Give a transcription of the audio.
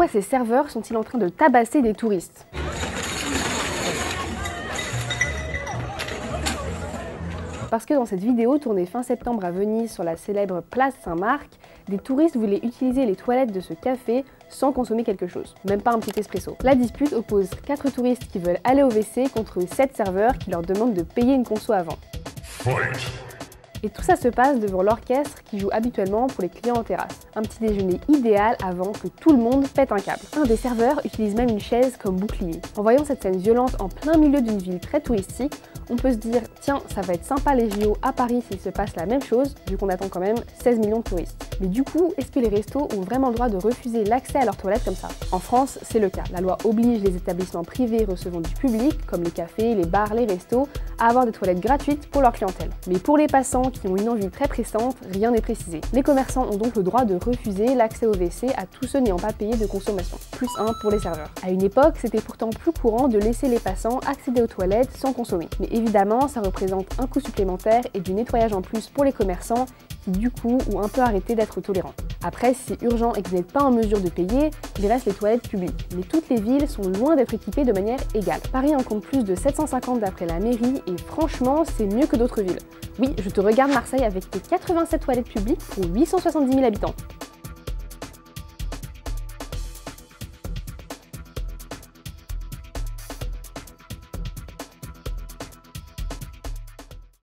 pourquoi ces serveurs sont-ils en train de tabasser des touristes? Parce que dans cette vidéo tournée fin septembre à Venise sur la célèbre place Saint-Marc, des touristes voulaient utiliser les toilettes de ce café sans consommer quelque chose, même pas un petit espresso. La dispute oppose 4 touristes qui veulent aller au WC contre 7 serveurs qui leur demandent de payer une conso avant. Et tout ça se passe devant l'orchestre qui joue habituellement pour les clients en terrasse. Un petit déjeuner idéal avant que tout le monde pète un câble. Un des serveurs utilise même une chaise comme bouclier. En voyant cette scène violente en plein milieu d'une ville très touristique, on peut se dire tiens, ça va être sympa les JO à Paris s'il se passe la même chose, vu qu'on attend quand même 16 millions de touristes. Mais du coup, est-ce que les restos ont vraiment le droit de refuser l'accès à leurs toilettes comme ça? En France, c'est le cas. La loi oblige les établissements privés recevant du public, comme les cafés, les bars, les restos, à avoir des toilettes gratuites pour leur clientèle. Mais pour les passants qui ont une envie très pressante, rien n'est précisé. Les commerçants ont donc le droit de refuser l'accès au WC à tous ceux n'ayant pas payé de consommation, plus 1 pour les serveurs. À une époque, c'était pourtant plus courant de laisser les passants accéder aux toilettes sans consommer. Mais évidemment, ça représente un coût supplémentaire et du nettoyage en plus pour les commerçants qui du coup ont un peu arrêté d'être tolérants. Après, si c'est urgent et que vous n'êtes pas en mesure de payer, il reste les toilettes publiques. Mais toutes les villes sont loin d'être équipées de manière égale. Paris en compte plus de 750 d'après la mairie et franchement, c'est mieux que d'autres villes. Oui, je te regarde Marseille avec tes 87 toilettes publiques pour 870 000 habitants.